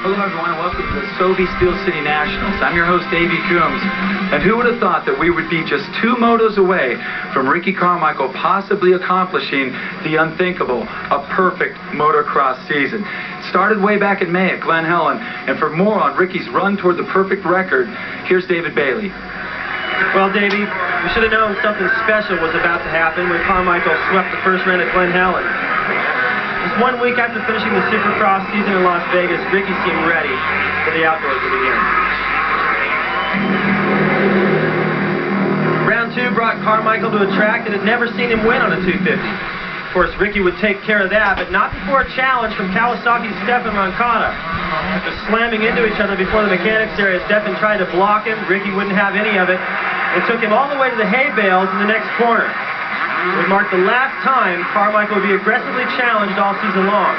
Hello everyone and welcome to the Steel City Nationals. I'm your host A.B. Coombs, and who would have thought that we would be just 2 motos away from Ricky Carmichael possibly accomplishing the unthinkable, a perfect motocross season. It started way back in May at Glen Helen, and for more on Ricky's run toward the perfect record, here's David Bailey. Well, Davey, we should have known something special was about to happen when Carmichael swept the first round at Glen Helen. Just 1 week after finishing the Supercross season in Las Vegas, Ricky seemed ready for the outdoors to begin. Round 2 brought Carmichael to a track that had never seen him win on a 250. Of course, Ricky would take care of that, but not before a challenge from Kawasaki's Stefan Roncada. After slamming into each other before the mechanics area, Stefan tried to block him. Ricky wouldn't have any of it. It took him all the way to the hay bales in the next corner. It would mark the last time Carmichael would be aggressively challenged all season long.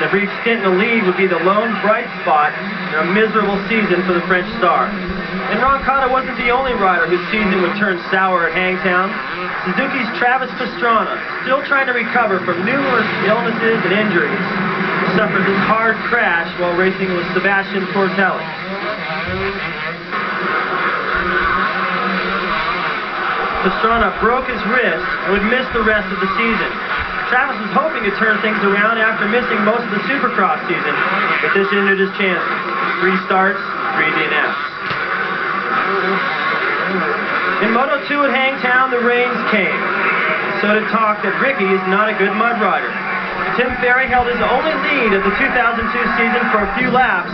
The brief stint in the lead would be the lone bright spot in a miserable season for the French star. And Roncada wasn't the only rider whose season would turn sour at Hangtown. Suzuki's Travis Pastrana, still trying to recover from numerous illnesses and injuries, suffered this hard crash while racing with Sebastian Tortelli. Pastrana broke his wrist and would miss the rest of the season. Travis was hoping to turn things around after missing most of the Supercross season, but this ended his chances. 3 starts, 3 DNFs. In Moto 2 at Hangtown, the rains came. So did talk that Ricky is not a good mud rider. Tim Ferry held his only lead of the 2002 season for a few laps.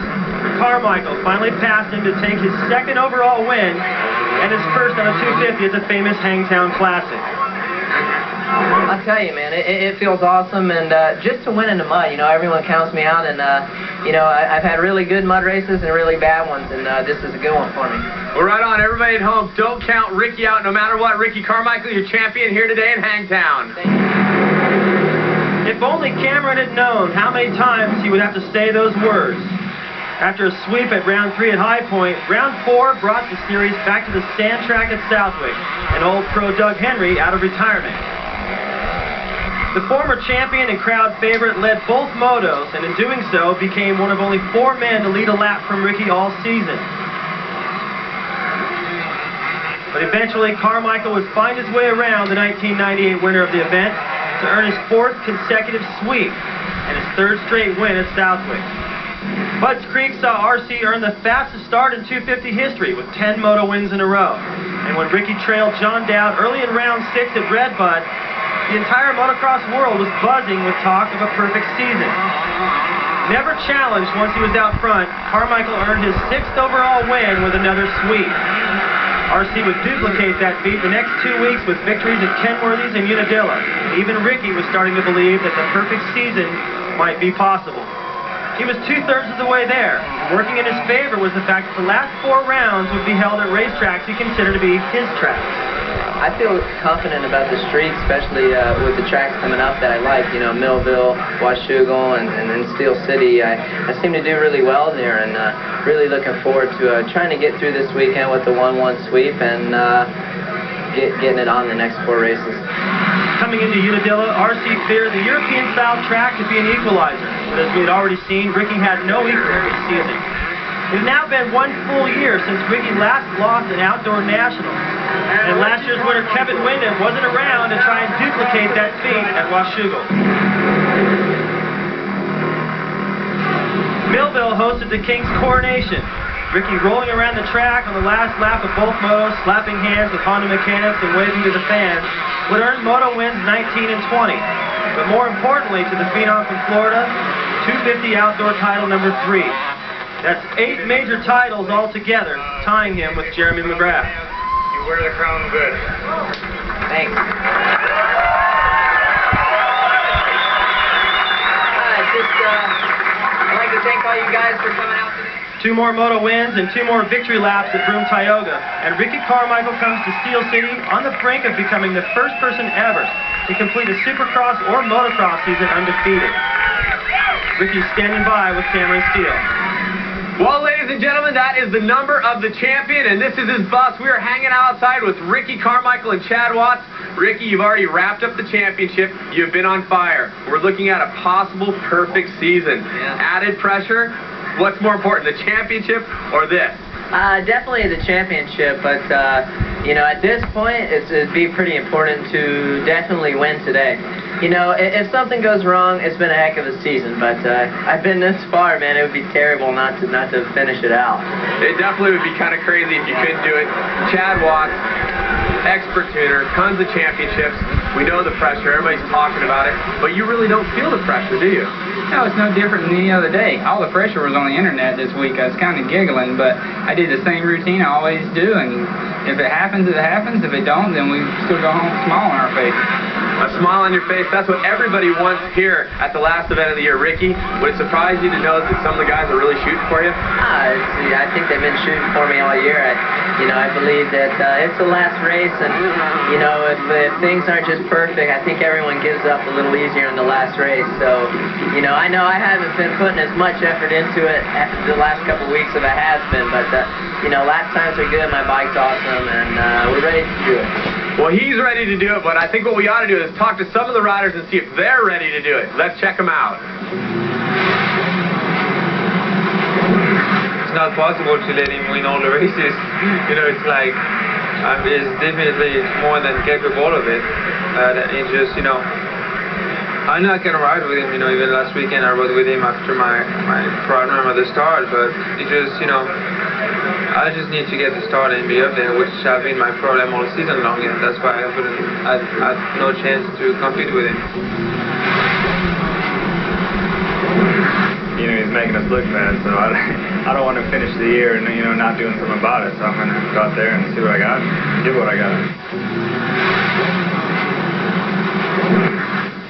Carmichael finally passed him to take his 2nd overall win and his first on a 250 at the famous Hangtown Classic. I'll tell you, man, it feels awesome, and just to win in the mud, you know, everyone counts me out, and, you know, I've had really good mud races and really bad ones, and this is a good one for me. Well, right on, everybody at home, don't count Ricky out no matter what. Ricky Carmichael, your champion here today in Hangtown. Thank you. If only Cameron had known how many times he would have to say those words. After a sweep at round 3 at High Point, round 4 brought the series back to the sand track at Southwick, and old pro Doug Henry out of retirement. The former champion and crowd favorite led both motos, and in doing so became one of only 4 men to lead a lap from Ricky all season. But eventually Carmichael would find his way around the 1998 winner of the event to earn his 4th consecutive sweep and his 3rd straight win at Southwick. Bud's Creek saw RC earn the fastest start in 250 history with 10 moto wins in a row. And when Ricky trailed John Dowd early in round 6 at Red Bud, the entire motocross world was buzzing with talk of a perfect season. Never challenged once he was out front, Carmichael earned his 6th overall win with another sweep. RC would duplicate that feat the next 2 weeks with victories at Kenworthy's and Unadilla. Even Ricky was starting to believe that the perfect season might be possible. He was 2/3 of the way there. Working in his favor was the fact that the last 4 rounds would be held at racetracks he considered to be his tracks. I feel confident about the streak, especially with the tracks coming up that I like, you know, Millville, Washougal, and Steel City. I seem to do really well there, and really looking forward to trying to get through this weekend with the 1-1 sweep and getting it on the next 4 races. Coming into Unadilla, RC feared the European-style track could be an equalizer, but as we had already seen, Ricky had no equal this season. It has now been 1 full year since Ricky last lost an outdoor national, and last year's winner Kevin Windham wasn't around to try and duplicate that feat at Washougal. Millville hosted the King's Coronation. Ricky rolling around the track on the last lap of both motos, slapping hands with Honda mechanics and waving to the fans, would earn moto wins 19 and 20. But more importantly to the phenom from Florida, 250 outdoor title number 3. That's 8 major titles altogether, tying him with Jeremy McGrath. You wear the crown good. Thanks. I'd like to thank all you guys for coming out today. 2 more moto wins and 2 more victory laps at Broome Tioga, and Ricky Carmichael comes to Steel City on the brink of becoming the first person ever to complete a Supercross or motocross season undefeated. Ricky's standing by with Cameron Steele. Well, ladies and gentlemen, that is the number of the champion, and this is his bus. We are hanging outside with Ricky Carmichael and Chad Watts. Ricky, you've already wrapped up the championship. You've been on fire. We're looking at a possible perfect season. Yeah. Added pressure. What's more important, the championship or this? Definitely the championship, but you know, at this point, it'd be pretty important to definitely win today. You know, if something goes wrong, it's been a heck of a season, but I've been this far, man. It would be terrible not to finish it out. It definitely would be kind of crazy if you couldn't do it. Chad Watts, expert tuner, tons of championships. We know the pressure. Everybody's talking about it, but you really don't feel the pressure, do you? No, it's no different than any other day. All the pressure was on the internet this week. I was kind of giggling, but I did the same routine I always do, and if it happens, it happens. If it don't, then we still go home with a smile on our face. A smile on your face, that's what everybody wants here at the last event of the year. Ricky, would it surprise you to know that some of the guys are really shooting for you? I think they've been shooting for me all year. I believe that it's the last race, and you know, if things aren't just perfect, I think everyone gives up a little easier in the last race. So, you know I haven't been putting as much effort into it after the last couple of weeks as I have been, but you know, lap times are good, my bike's awesome, and we're ready to do it. Well, he's ready to do it, but I think what we ought to do is talk to some of the riders and see if they're ready to do it. Let's check them out. It's not possible to let him win all the races. You know, it's like, he's definitely more than capable of it. It's just, you know, I'm not going to ride with him. You know, even last weekend I rode with him after my problem at the start, but it just, you know, I just need to get the start and be up there, which has been my problem all season long, and that's why I had no chance to compete with him. You know, he's making us look bad, so I don't want to finish the year and, you know, not doing something about it, so I'm going to go out there and see what I got, give what I got.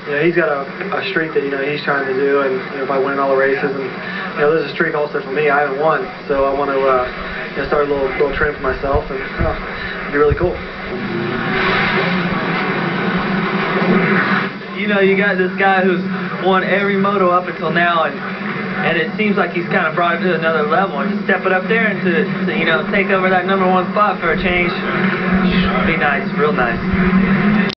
Yeah, he's got a streak that, you know, he's trying to do, and you know, by winning all the races, and you know, there's a streak also for me. I haven't won, so I want to you know, start a little trend for myself, and it'd be really cool. You know, you got this guy who's won every moto up until now, and it seems like he's kind of brought it to another level, and to step it up there and to you know, take over that #1 spot for a change, be nice, real nice.